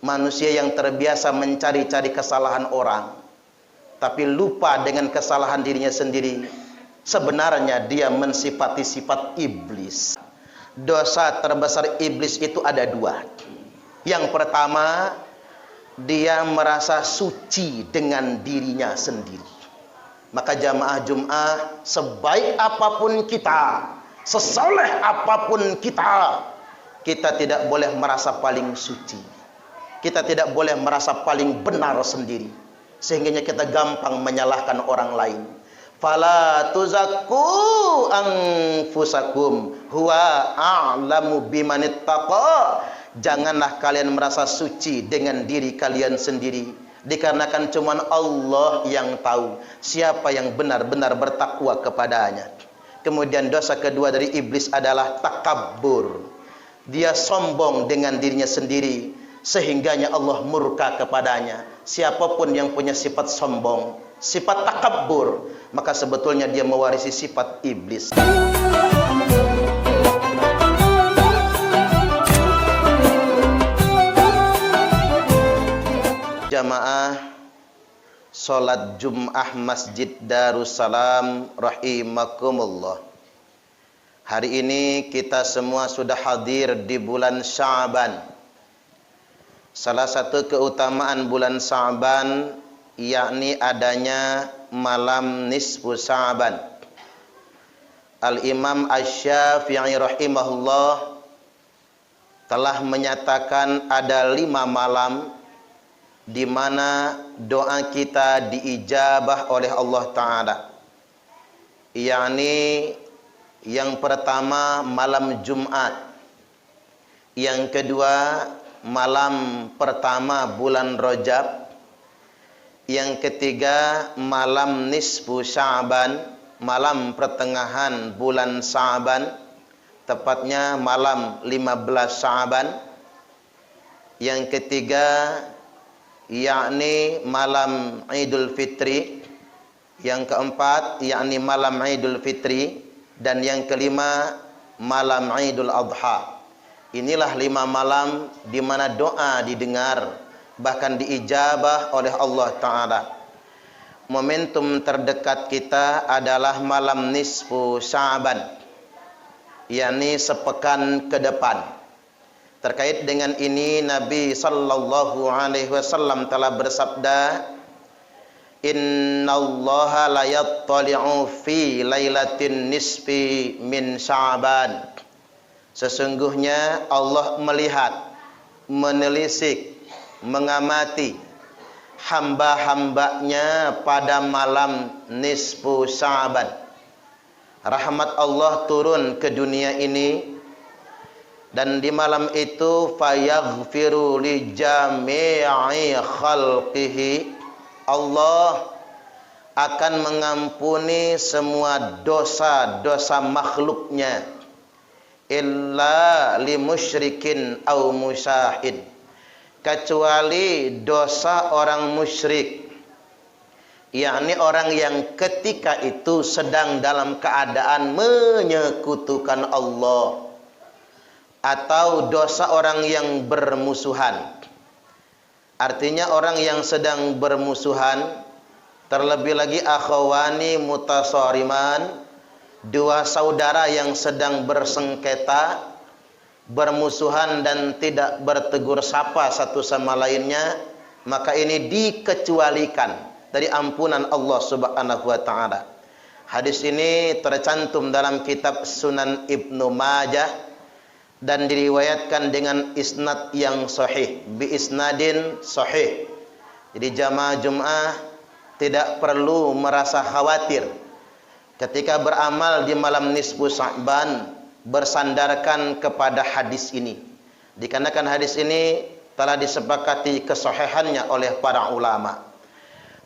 Manusia yang terbiasa mencari-cari kesalahan orang, tapi lupa dengan kesalahan dirinya sendiri. Sebenarnya dia mensifati sifat iblis. Dosa terbesar iblis itu ada dua. Yang pertama, dia merasa suci dengan dirinya sendiri. Maka jamaah Jum'ah, sebaik apapun kita, sesoleh apapun kita, kita tidak boleh merasa paling suci. Kita tidak boleh merasa paling benar sendiri, sehingga kita gampang menyalahkan orang lain. Fala tuzakku anfusakum huwa a'lamu bimanittaqa. Janganlah kalian merasa suci dengan diri kalian sendiri, dikarenakan cuma Allah yang tahu siapa yang benar-benar bertakwa kepadanya. Kemudian dosa kedua dari iblis adalah takabbur. Dia sombong dengan dirinya sendiri, sehingganya Allah murka kepadanya. Siapapun yang punya sifat sombong, sifat takabbur, maka sebetulnya dia mewarisi sifat iblis. Jamaah salat Jum'ah Masjid Darussalam rahimakumullah. Hari ini kita semua sudah hadir di bulan Sya'ban. Salah satu keutamaan bulan Sya'ban yakni adanya malam nisfu Sya'ban. Al-Imam Asy-Syafi'i rahimahullah telah menyatakan ada 5 malam di mana doa kita diijabah oleh Allah Ta'ala. Yakni yang pertama malam Jumat, yang kedua malam pertama bulan Rajab, yang ketiga malam nisfu Sya'ban, malam pertengahan bulan Sya'ban, tepatnya malam 15 Sya'ban, yang ketiga yakni malam Idul Fitri, yang keempat yakni malam Idul Fitri, dan yang kelima malam Idul Adha. Inilah 5 malam di mana doa didengar, bahkan diijabah oleh Allah Ta'ala. Momentum terdekat kita adalah malam nisfu Sya'ban, yakni sepekan ke depan. Terkait dengan ini Nabi sallallahu alaihi wasallam telah bersabda, "Innallaha la yattali'u fi lailatin nisfi min Sya'ban." Sesungguhnya Allah melihat, menelisik, mengamati hamba-hambanya pada malam nisfu Sya'ban. Rahmat Allah turun ke dunia ini, dan di malam itu fayaghfiru li jami'i khalqihi. Allah akan mengampuni semua dosa-dosa makhluknya, illa li musyrikin au musyahid, kecuali dosa orang musyrik, yakni orang yang ketika itu sedang dalam keadaan menyekutukan Allah, atau dosa orang yang bermusuhan. Artinya orang yang sedang bermusuhan, terlebih lagi akhawani mutasariman, 2 saudara yang sedang bersengketa, bermusuhan dan tidak bertegur sapa satu sama lainnya, maka ini dikecualikan dari ampunan Allah Subhanahu wa taala. Hadis ini tercantum dalam kitab Sunan Ibnu Majah dan diriwayatkan dengan isnad yang sahih, bi isnadin sahih. Jadi jamaah Jum'ah tidak perlu merasa khawatir ketika beramal di malam nisfu Sya'ban bersandarkan kepada hadis ini, dikarenakan hadis ini telah disepakati kesahihannya oleh para ulama.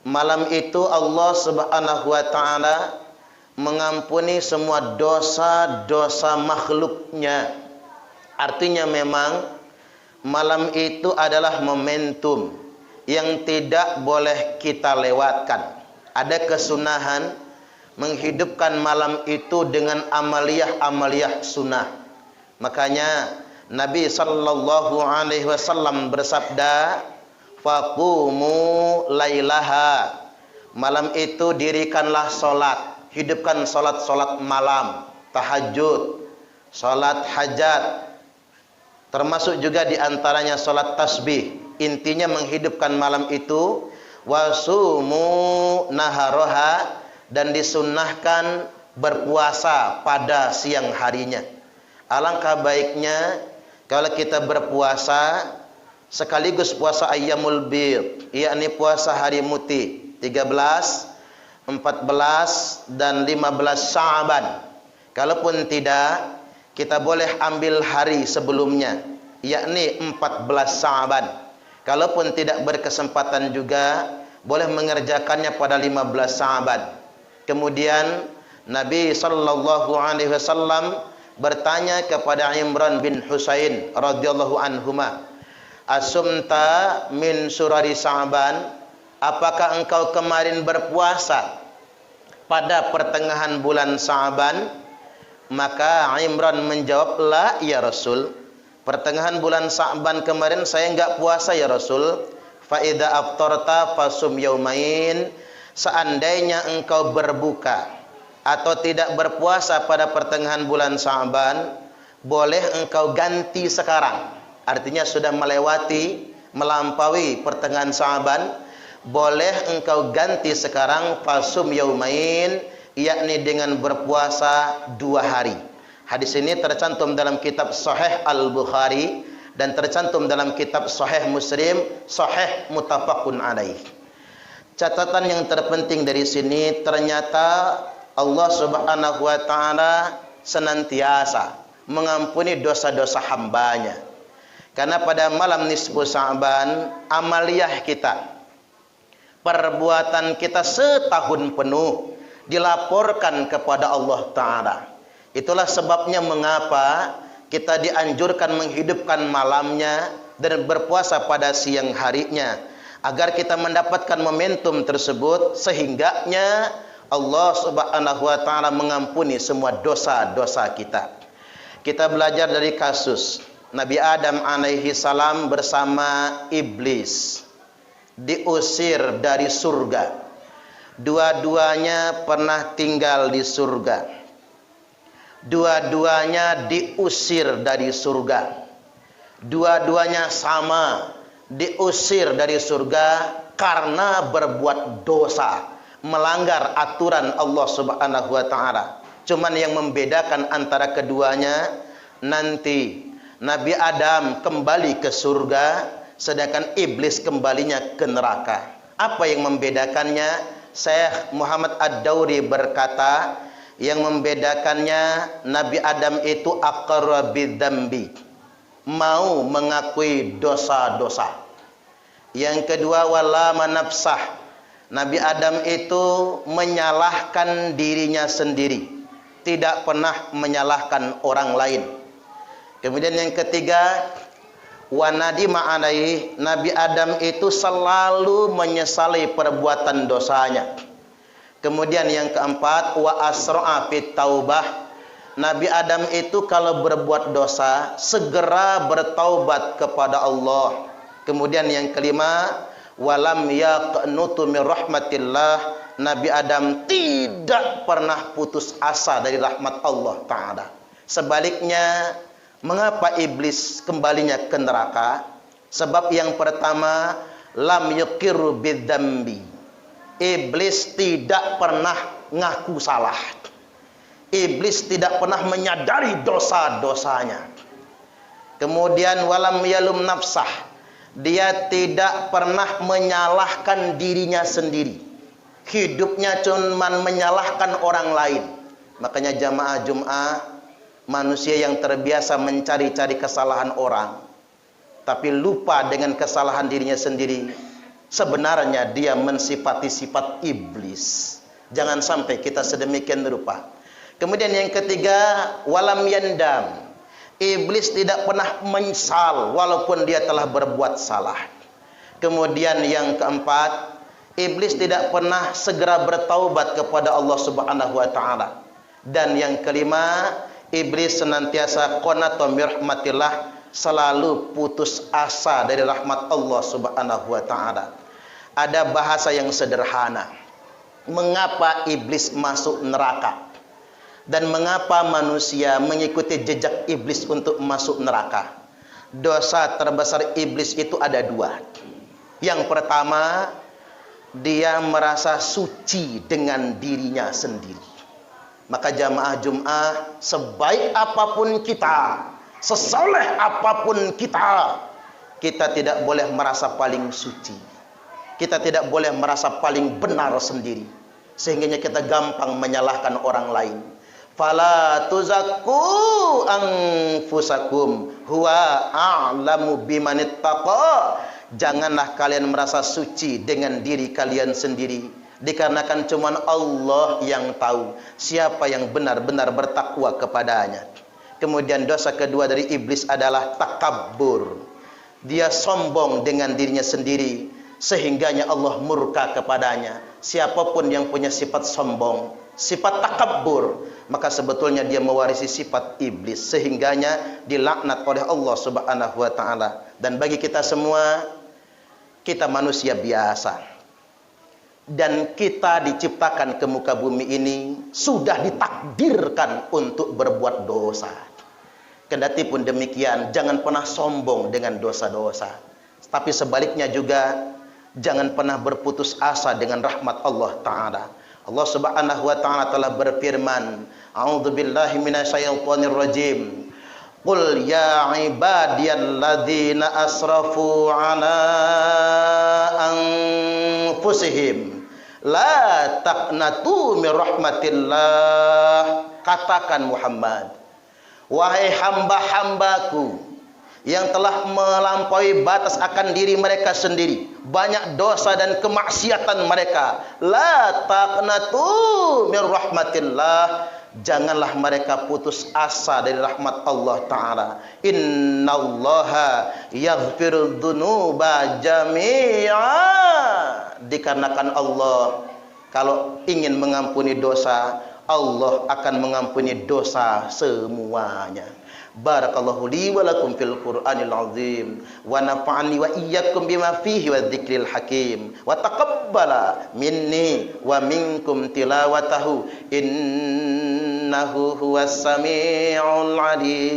Malam itu Allah Subhanahu wa taala mengampuni semua dosa-dosa makhluknya. Artinya memang malam itu adalah momentum yang tidak boleh kita lewatkan. Ada kesunahan menghidupkan malam itu dengan amaliyah-amaliyah sunnah. Makanya Nabi sallallahu alaihi wasallam bersabda, "Faqumu lailaha." Malam itu dirikanlah salat, hidupkan salat-salat malam, tahajud, salat hajat. Termasuk juga di antaranya salat tasbih. Intinya menghidupkan malam itu. Wasumu naharoha, dan disunnahkan berpuasa pada siang harinya. Alangkah baiknya kalau kita berpuasa sekaligus puasa ayyamul bid, yakni puasa hari muti 13, 14 dan 15 Sya'ban. Kalaupun tidak, kita boleh ambil hari sebelumnya, yakni 14 Sya'ban. Kalaupun tidak berkesempatan juga, boleh mengerjakannya pada 15 Sya'ban. Kemudian Nabi sallallahu alaihi wasallam bertanya kepada Imran bin Husain radhiyallahu anhuma, "Asumta min surari Sya'ban?" Apakah engkau kemarin berpuasa pada pertengahan bulan Sya'ban? Maka Imran menjawab, "La ya Rasul." Pertengahan bulan Sya'ban kemarin saya enggak puasa ya Rasul. Fa idza aftarta fasum yaumain. Seandainya engkau berbuka atau tidak berpuasa pada pertengahan bulan Sya'ban, boleh engkau ganti sekarang. Artinya sudah melampaui pertengahan Sya'ban, boleh engkau ganti sekarang fasum yaumain, yakni dengan berpuasa 2 hari. Hadis ini tercantum dalam kitab Sahih Al-Bukhari dan tercantum dalam kitab Sahih Muslim, Sahih muttafaqun alaih. Catatan yang terpenting dari sini, ternyata Allah Subhanahu wa taala senantiasa mengampuni dosa-dosa hambanya. Karena pada malam nisfu Sya'ban, amaliyah kita, perbuatan kita setahun penuh dilaporkan kepada Allah taala. Itulah sebabnya mengapa kita dianjurkan menghidupkan malamnya dan berpuasa pada siang harinya, agar kita mendapatkan momentum tersebut, sehingganya Allah Subhanahu wa taala mengampuni semua dosa-dosa kita. Kita belajar dari kasus Nabi Adam alaihi salam bersama iblis diusir dari surga. Dua-duanya pernah tinggal di surga. Dua-duanya diusir dari surga. Dua-duanya sama diusir dari surga karena berbuat dosa, melanggar aturan Allah Subhanahu wa taala. Cuman yang membedakan antara keduanya, nanti Nabi Adam kembali ke surga, sedangkan iblis kembalinya ke neraka. Apa yang membedakannya? Syekh Muhammad Ad-Dauri berkata, yang membedakannya, Nabi Adam itu aqarra bidzambi, mau mengakui dosa-dosa. Yang kedua, wala manafsah, Nabi Adam itu menyalahkan dirinya sendiri, tidak pernah menyalahkan orang lain. Kemudian yang ketiga, wa nadima alaihi, Nabi Adam itu selalu menyesali perbuatan dosanya. Kemudian yang keempat, wa asra'a fit taubah, Nabi Adam itu kalau berbuat dosa segera bertaubat kepada Allah. Kemudian yang kelima, walam yaqnutu min rahmatillah, Nabi Adam tidak pernah putus asa dari rahmat Allah taala. Sebaliknya, mengapa iblis kembalinya ke neraka? Sebab yang pertama, lam yuqirru bidzambi, iblis tidak pernah ngaku salah. Iblis tidak pernah menyadari dosa-dosanya. Kemudian walam yalum nafsah, dia tidak pernah menyalahkan dirinya sendiri. Hidupnya cuma menyalahkan orang lain. Makanya jamaah Jum'ah, manusia yang terbiasa mencari-cari kesalahan orang, tapi lupa dengan kesalahan dirinya sendiri, sebenarnya dia mensifati sifat iblis. Jangan sampai kita sedemikian rupa. Kemudian yang ketiga, walam yandam, iblis tidak pernah menyesal walaupun dia telah berbuat salah. Kemudian yang keempat, iblis tidak pernah segera bertaubat kepada Allah Subhanahu wa taala. Dan yang kelima, iblis senantiasa qanata bi rahmatillah, selalu putus asa dari rahmat Allah Subhanahu wa taala. Ada bahasa yang sederhana. Mengapa iblis masuk neraka? Dan mengapa manusia mengikuti jejak iblis untuk masuk neraka? Dosa terbesar iblis itu ada dua. Yang pertama, dia merasa suci dengan dirinya sendiri. Maka jamaah Jumat, sebaik apapun kita, sesoleh apapun kita, kita tidak boleh merasa paling suci. Kita tidak boleh merasa paling benar sendiri, sehingga kita gampang menyalahkan orang lain. Fala tuzakku anfusakum huwa a'lamu bimanittaqa. Janganlah kalian merasa suci dengan diri kalian sendiri, dikarenakan cuma Allah yang tahu siapa yang benar-benar bertakwa kepadanya. Kemudian dosa kedua dari iblis adalah takabbur. Dia sombong dengan dirinya sendiri, sehingganya Allah murka kepadanya. Siapapun yang punya sifat sombong, sifat takabbur, maka sebetulnya dia mewarisi sifat iblis, sehingganya dilaknat oleh Allah Subhanahu wa taala. Dan bagi kita semua, kita manusia biasa, dan kita diciptakan ke muka bumi ini sudah ditakdirkan untuk berbuat dosa. Kendati pun demikian, jangan pernah sombong dengan dosa-dosa. Tapi sebaliknya juga, jangan pernah berputus asa dengan rahmat Allah Ta'ala. Allah Subhanahu wa Ta'ala telah berfirman, A'udzubillahi minasyaitonir rajim. Qul ya ibadiyalladzina asrafu ala anfusihim la taqnatu min rahmatillah. Katakan Muhammad, wahai hamba-hambaku yang telah melampaui batas akan diri mereka sendiri, banyak dosa dan kemaksiatan mereka, la taqnatu min rahmatillah, janganlah mereka putus asa dari rahmat Allah Ta'ala. Innallaha yaghfiru dzunuba jami'a. Dikarenakan Allah kalau ingin mengampuni dosa, Allah akan mengampuni dosa semuanya. Barakallahu li wa lakum fil Qur'anil azim wa nafa'ani wa iyyakum bima fihi wa dzikril hakim wa taqabbala minni wa minkum tilawatahu innahu huwas samiul alim.